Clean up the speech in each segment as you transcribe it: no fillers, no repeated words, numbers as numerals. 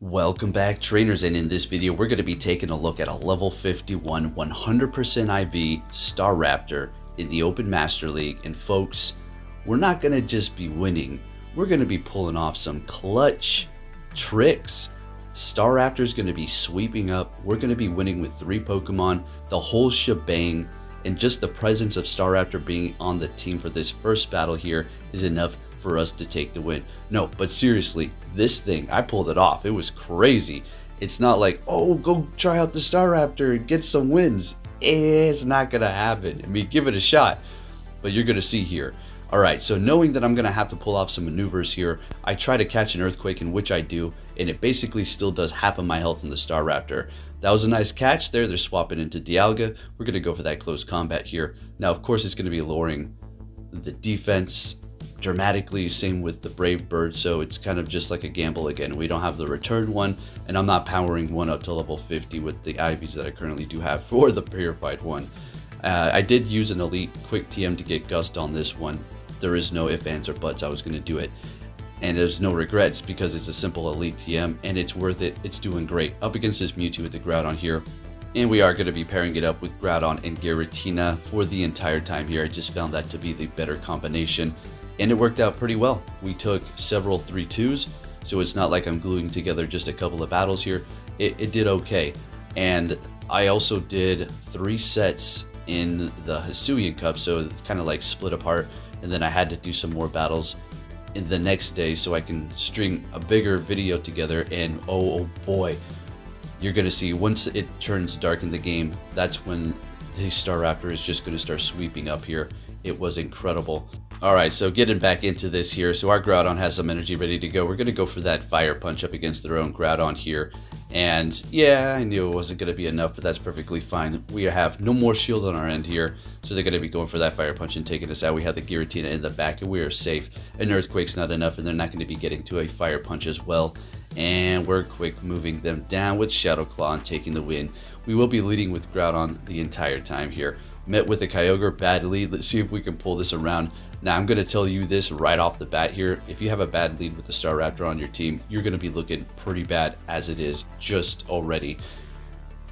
Welcome back, trainers, and in this video we're going to be taking a look at a level 51 100% IV Staraptor in the Open Master League. And folks, we're not going to just be winning, we're going to be pulling off some clutch tricks. Staraptor is going to be sweeping up, we're going to be winning with 3 Pokemon, the whole shebang, and just the presence of Staraptor being on the team for this first battle here is enough for us to take the win. No, but seriously, this thing, I pulled it off. It was crazy. It's not like, oh, go try out the Staraptor and get some wins. It's not gonna happen. I mean, give it a shot, but you're gonna see here. All right, so knowing that I'm gonna have to pull off some maneuvers here, I try to catch an Earthquake, in which I do, and it basically still does half of my health in the Staraptor. That was a nice catch there. They're swapping into Dialga. We're gonna go for that close combat here. Now, of course, it's gonna be lowering the defense dramatically, same with the Brave Bird, so it's kind of just like a gamble again. We don't have the return one, and I'm not powering one up to level 50 with the IVs that I currently do have for the purified one. I did use an elite quick TM to get Gust on this one. There is no ifs, ands, or buts. I was going to do it, and there's no regrets because it's a simple elite TM and it's worth it. It's doing great up against this Mewtwo with the Groudon here. And we are going to be pairing it up with Groudon and Giratina for the entire time here. I just found that to be the better combination, and it worked out pretty well. We took several 3-2s, so it's not like I'm gluing together just a couple of battles here. It did okay. And I also did 3 sets in the Hisuian Cup, so it's kind of like split apart, and then I had to do some more battles in the next day so I can string a bigger video together. And oh boy, you're gonna see once it turns dark in the game, that's when the Staraptor is just gonna start sweeping up here. It was incredible. Alright, so getting back into this here, so our Groudon has some energy ready to go. We're going to go for that Fire Punch up against their own Groudon here. And yeah, I knew it wasn't going to be enough, but that's perfectly fine. We have no more shield on our end here, so they're going to be going for that Fire Punch and taking us out. We have the Giratina in the back, and we are safe. An Earthquake's not enough, and they're not going to be getting to a Fire Punch as well. And we're quick moving them down with Shadow Claw and taking the win. We will be leading with Groudon the entire time here. Met with a Kyogre, bad lead. Let's see if we can pull this around. Now, I'm going to tell you this right off the bat here. If you have a bad lead with the Staraptor on your team, you're going to be looking pretty bad as it is just already.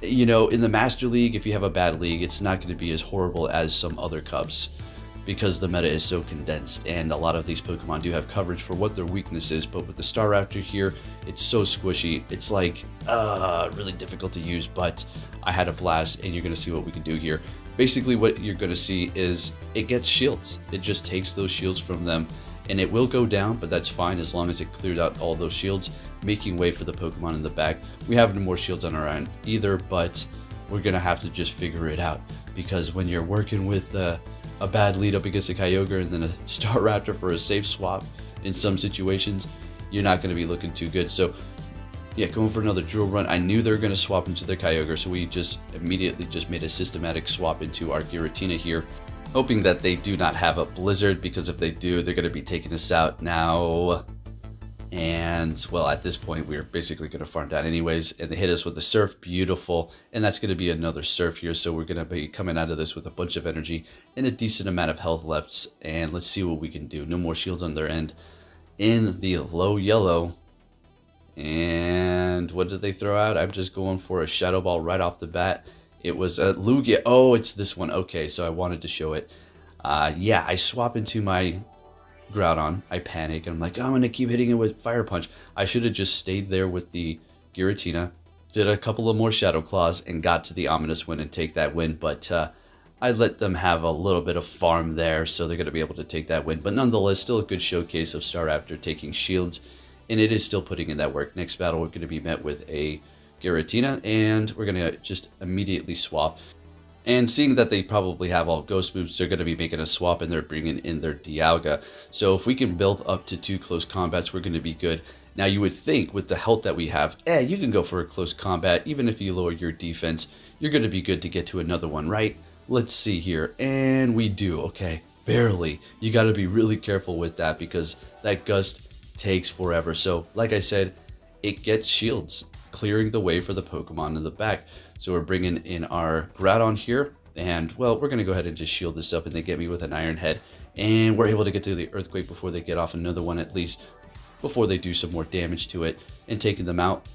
You know, in the Master League, if you have a bad league, it's not going to be as horrible as some other Cups because the meta is so condensed, and a lot of these Pokemon do have coverage for what their weakness is. But with the Staraptor here, it's so squishy. It's like really difficult to use, but I had a blast, and you're going to see what we can do here. Basically, what you're going to see is it gets shields. It just takes those shields from them, and it will go down, but that's fine as long as it cleared out all those shields, making way for the Pokemon in the back. We have no more shields on our end either, but we're going to have to just figure it out, because when you're working with a bad lead up against a Kyogre and then a Staraptor for a safe swap in some situations, you're not going to be looking too good. So yeah, going for another drill run. I knew they were going to swap into their Kyogre, so we just immediately just made a systematic swap into our Giratina here, hoping that they do not have a Blizzard, because if they do, they're going to be taking us out now. And well, at this point, we're basically going to farm down anyways, and they hit us with the Surf. Beautiful. And that's going to be another Surf here, so we're going to be coming out of this with a bunch of energy and a decent amount of health left. And let's see what we can do. No more shields on their end in the low yellow. And what did they throw out? I'm just going for a Shadow Ball right off the bat. It was a Lugia. Oh, it's this one. Okay, so I wanted to show it. Yeah, I swap into my Groudon. I panic. I'm like, oh, I'm going to keep hitting it with Fire Punch. I should have just stayed there with the Giratina, did a couple of more Shadow Claws, and got to the Ominous win and take that win. But I let them have a little bit of farm there, so they're going to be able to take that win. But nonetheless, still a good showcase of Staraptor taking shields. And it is still putting in that work. Next battle, we're going to be met with a Giratina, and we're going to just immediately swap. And seeing that they probably have all ghost moves, they're going to be making a swap, and they're bringing in their Dialga. So if we can build up to 2 close combats, we're going to be good. Now, you would think with the health that we have, you can go for a close combat. Even if you lower your defense, you're going to be good to get to another one, right? Let's see here. And we do. Okay, barely. You got to be really careful with that, because that Gust takes forever. So like I said, it gets shields, clearing the way for the Pokemon in the back. So we're bringing in our Groudon here, and well, we're going to go ahead and just shield this up, and they get me with an Iron Head, and we're able to get to the Earthquake before they get off another one, at least before they do some more damage to it, and taking them out.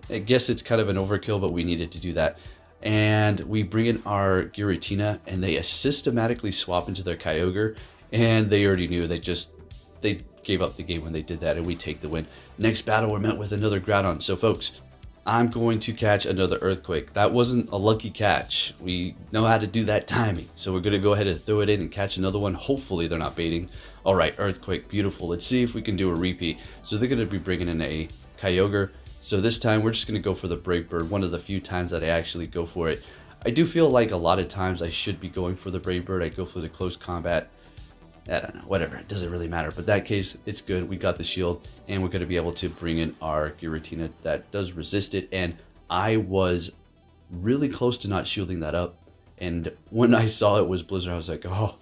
I guess it's kind of an overkill, but we needed to do that. And we bring in our Giratina, and they systematically swap into their Kyogre, and they already knew. They gave up the game when they did that, and we take the win. Next battle, we're met with another Groudon. So folks, I'm going to catch another Earthquake. That wasn't a lucky catch. We know how to do that timing. So we're going to go ahead and throw it in and catch another one. Hopefully they're not baiting. All right, Earthquake, beautiful. Let's see if we can do a repeat. So they're going to be bringing in a Kyogre. So this time we're just going to go for the Brave Bird. One of the few times that I actually go for it. I do feel like a lot of times I should be going for the Brave Bird. I go for the close combat. I don't know, whatever, it doesn't really matter. But that case, it's good. We got the shield, and we're going to be able to bring in our Giratina that does resist it. And I was really close to not shielding that up. And when I saw it was Blizzard, I was like, oh,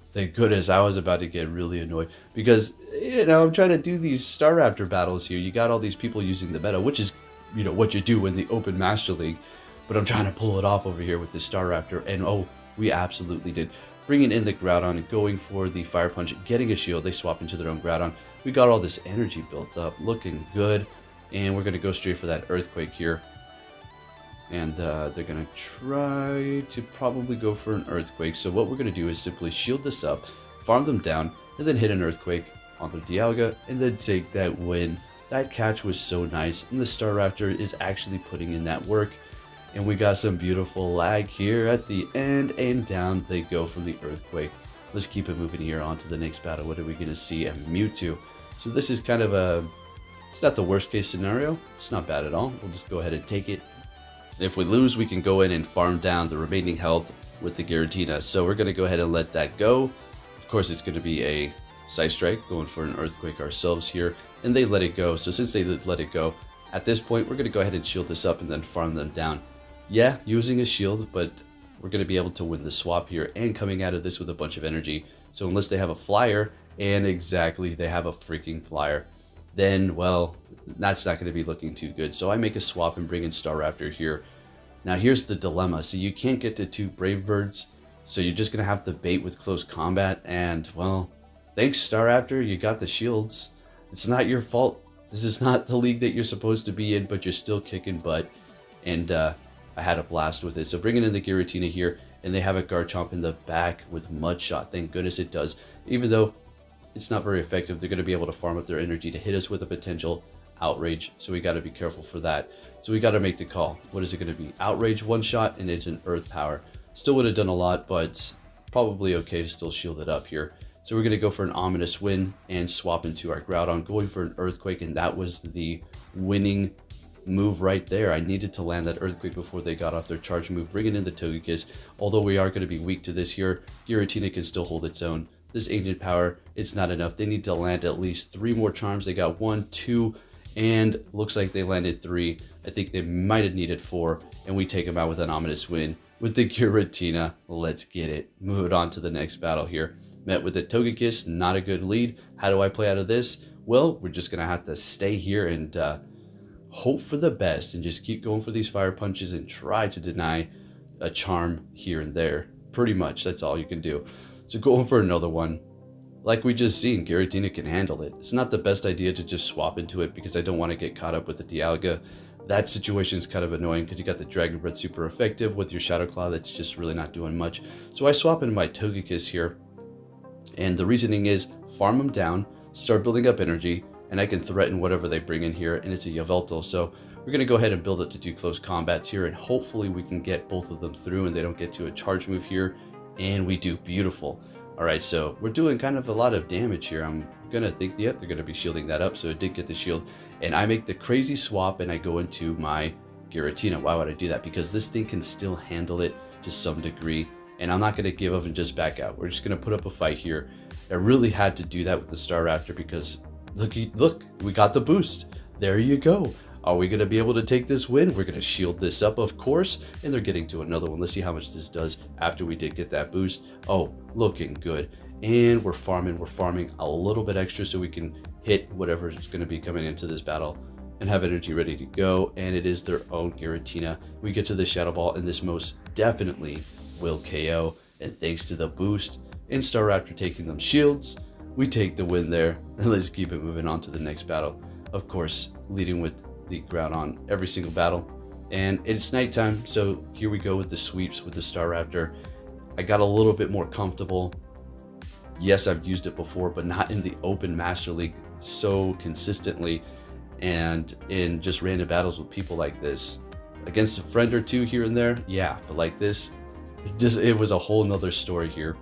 thank goodness. I was about to get really annoyed because, you know, I'm trying to do these Staraptor battles here. You got all these people using the meta, which is, you know, what you do in the Open Master League. But I'm trying to pull it off over here with this Staraptor. And oh, we absolutely did. Bringing in the Groudon and going for the Fire Punch, getting a shield. They swap into their own Groudon. We got all this energy built up, looking good. And we're going to go straight for that Earthquake here. And they're going to try to probably go for an Earthquake. So what we're going to do is simply shield this up, farm them down, and then hit an Earthquake on their Dialga, and then take that win. That catch was so nice, and the Staraptor is actually putting in that work. And we got some beautiful lag here at the end, and down they go from the Earthquake. Let's keep it moving here on to the next battle. What are we going to see? A Mewtwo. So this is kind of a... It's not the worst case scenario. It's not bad at all. We'll just go ahead and take it. If we lose, we can go in and farm down the remaining health with the Giratina. So we're going to go ahead and let that go. Of course, it's going to be a Side Strike, going for an Earthquake ourselves here. And they let it go. So since they let it go, at this point, we're going to go ahead and shield this up and then farm them down. Yeah, using a shield, but we're going to be able to win the swap here and coming out of this with a bunch of energy. So unless they have a flyer, and exactly, they have a freaking flyer, then, well, that's not going to be looking too good. So I make a swap and bring in Staraptor here. Now here's the dilemma. So you can't get to 2 Brave Birds, so you're just going to have to bait with close combat. And, well, thanks Staraptor, you got the shields. It's not your fault. This is not the league that you're supposed to be in, but you're still kicking butt. And, I had a blast with it. So bringing in the Giratina here, and they have a Garchomp in the back with Mud Shot. Thank goodness it does. Even though it's not very effective, they're going to be able to farm up their energy to hit us with a potential Outrage. So we got to be careful for that. So we got to make the call. What is it going to be? Outrage one shot, and it's an Earth Power. Still would have done a lot, but probably okay to still shield it up here. So we're going to go for an Ominous Win and swap into our Groudon, going for an Earthquake, and that was the winning move right there. I needed to land that Earthquake before they got off their charge move, bringing in the Togekiss. Although we are going to be weak to this here, Giratina can still hold its own. This Ancient Power, it's not enough. They need to land at least 3 more charms. They got 1, 2, and looks like they landed 3. I think they might have needed 4, and we take them out with an Ominous Win with the Giratina. Let's get it. Move it on to the next battle here. Met with the Togekiss, not a good lead. How do I play out of this? Well, we're just going to have to stay here and hope for the best and just keep going for these Fire Punches and try to deny a charm here and there. Pretty much, that's all you can do. So going for another one. Like we just seen, Giratina can handle it. It's not the best idea to just swap into it because I don't want to get caught up with the Dialga. That situation is kind of annoying because you got the Dragon Breath super effective with your Shadow Claw that's just really not doing much. So I swap into my Togekiss here. And the reasoning is farm them down, start building up energy, and I can threaten whatever they bring in here, and it's a Yveltal. So we're going to go ahead and build it to do close combats here, and hopefully we can get both of them through and they don't get to a charge move here, and we do beautiful. All right, so we're doing kind of a lot of damage here. I'm going to think, yep, they're going to be shielding that up, so it did get the shield. And I make the crazy swap, and I go into my Giratina. Why would I do that? Because this thing can still handle it to some degree, and I'm not going to give up and just back out. We're just going to put up a fight here. I really had to do that with the Staraptor because look, we got the boost. There you go. Are we going to be able to take this win? We're going to shield this up, of course, and they're getting to another one. Let's see how much this does after we did get that boost. Oh, looking good. And we're farming a little bit extra so we can hit whatever is going to be coming into this battle and have energy ready to go. And it is their own Giratina. We get to the Shadow Ball, and this most definitely will KO. And thanks to the boost and Staraptor taking them shields, we take the win there. And let's keep it moving on to the next battle. Of course, leading with the Groudon every single battle. And it's nighttime, so here we go with the sweeps with the Staraptor. I got a little bit more comfortable. Yes, I've used it before, but not in the Open Master League so consistently and in just random battles with people like this. Against a friend or two here and there, yeah, but like this, it was a whole nother story here.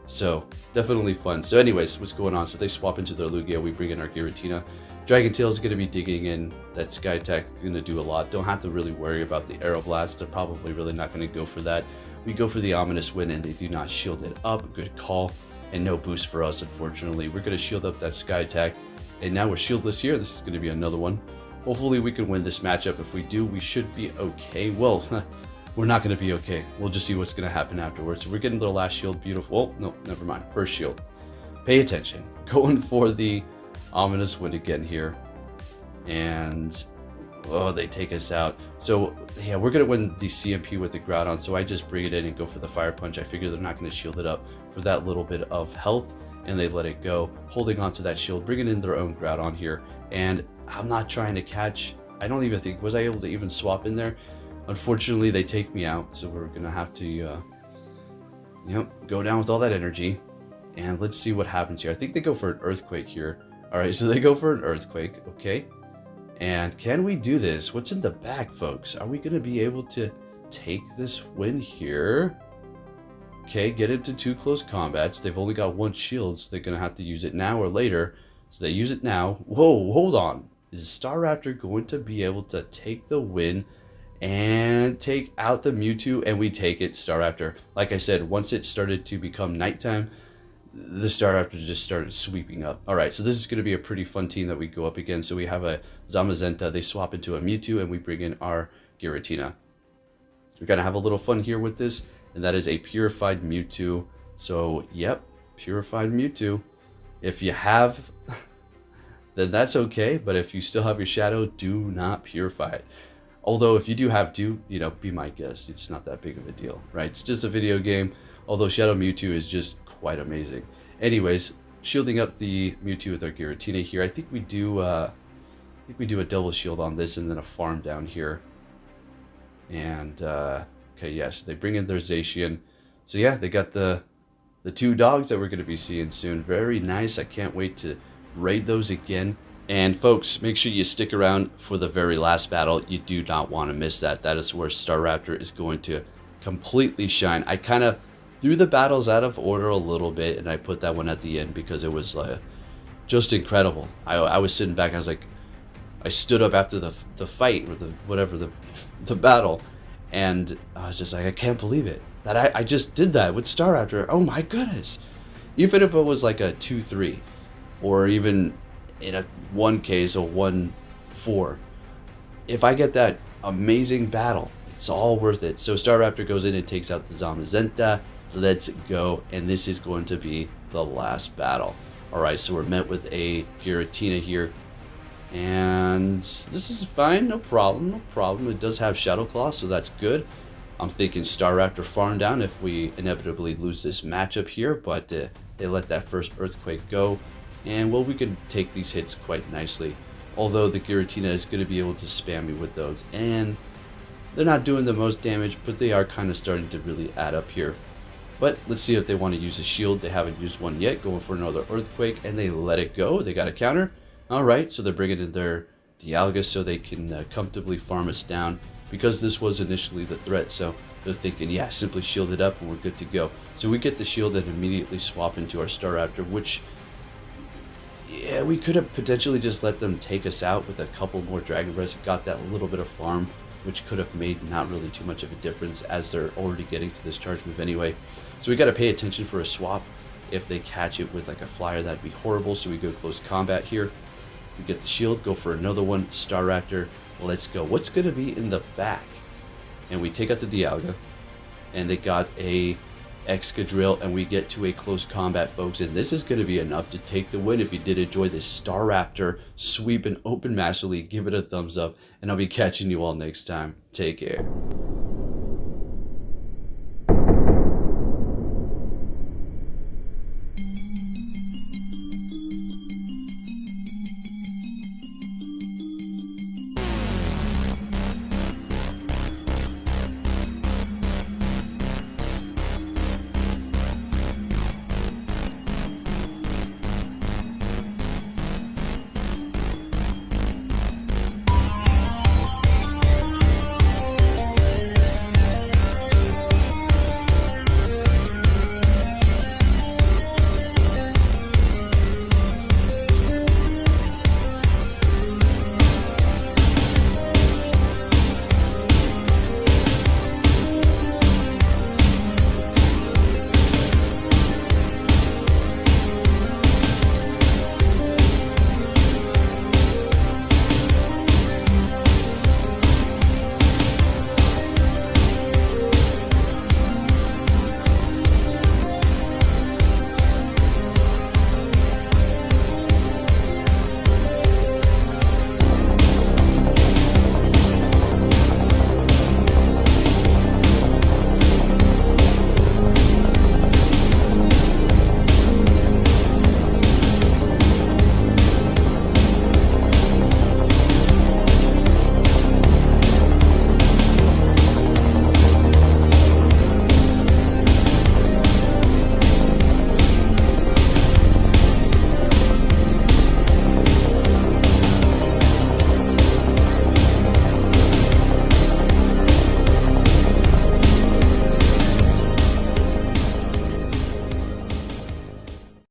So definitely fun. So anyways, what's going on? So they swap into their Lugia, we bring in our Giratina. Dragon Tail is going to be digging in. That Sky Attack is going to do a lot. Don't have to really worry about the Aeroblast. They're probably really not going to go for that. We go for the Ominous Wind and they do not shield it up. Good call. And no boost for us, unfortunately. We're going to shield up that Sky Attack. And now we're shieldless here. This is going to be another one. Hopefully we can win this matchup. If we do, we should be okay. Well, we're not going to be okay. We'll just see what's going to happen afterwards. So we're getting their last shield. Beautiful. Oh, no, never mind. First shield. Pay attention. Going for the Ominous Wind again here. And oh, they take us out. So yeah, we're going to win the CMP with the Groudon. So I just bring it in and go for the Fire Punch. I figure they're not going to shield it up for that little bit of health. And they let it go, holding on to that shield, bringing in their own Groudon here. And I'm not trying to catch. I don't even think, was I able to even swap in there? Unfortunately, they take me out. So we're going to have to, go down with all that energy. And let's see what happens here. I think they go for an Earthquake here. All right, so they go for an Earthquake. Okay. And can we do this? What's in the back, folks? Are we going to be able to take this win here? Okay, get into 2 close combats. They've only got 1 shield, so they're going to have to use it now or later. So they use it now. Whoa, hold on. Is Staraptor going to be able to take the win and take out the Mewtwo? And we take it, Staraptor. Like I said, once it started to become nighttime, the Staraptor just started sweeping up. All right, so this is going to be a pretty fun team that we go up against. So we have a Zamazenta. They swap into a Mewtwo, and we bring in our Giratina. We're going to have a little fun here with this, and that is a Purified Mewtwo. So, yep, Purified Mewtwo. If you have, then that's okay. But if you still have your Shadow, do not Purify it. Although, if you do have to, be my guest. It's not that big of a deal, right? It's just a video game. Although Shadow Mewtwo is just quite amazing. Anyways, shielding up the Mewtwo with our Giratina here. I think we do a double shield on this and then a farm down here. And okay, yes, they bring in their Zacian. So yeah, they got the 2 dogs that we're going to be seeing soon. Very nice. I can't wait to raid those again. And folks, make sure you stick around for the very last battle. You do not want to miss that. That is where Staraptor is going to completely shine. I kind of threw the battles out of order a little bit, and I put that one at the end because it was just incredible. I was sitting back. I was like, I stood up after the fight or the battle, and I was just like, I can't believe it that I just did that with Staraptor. Oh my goodness! Even if it was like a 2-3, or even in one case a 1-4, if I get that amazing battle, it's all worth it. So Staraptor goes in and takes out the Zamazenta. Let's go, and this is going to be the last battle. Alright, so we're met with a Giratina here, and this is fine, no problem. It does have Shadow Claw, so that's good. I'm thinking Staraptor farm down if we inevitably lose this matchup here, but they let that first Earthquake go, and well, we can take these hits quite nicely. Although the Giratina is going to be able to spam me with those, and they're not doing the most damage, but they are kind of starting to really add up here. But let's see if they want to use a shield. They haven't used one yet. Going for another Earthquake, and they let it go. They got a counter. All right, so they're bringing in their Dialga so they can comfortably farm us down, because this was initially the threat. So they're thinking, yeah, simply shield it up and we're good to go. So we get the shield and immediately swap into our Staraptor, which, yeah, we could have potentially just let them take us out with a couple more Dragon Breaths. Got that little bit of farm, which could have made not really too much of a difference as they're already getting to this charge move anyway. So we got to pay attention for a swap. If they catch it with like a flyer, that'd be horrible. So we go close combat here. We get the shield, go for another one. Staraptor, let's go. What's going to be in the back? And we take out the Dialga, and they got a Excadrill, and we get to a close combat, folks. And this is going to be enough to take the win. If you did enjoy this Staraptor sweep and Open Master League, give it a thumbs up, and I'll be catching you all next time. Take care.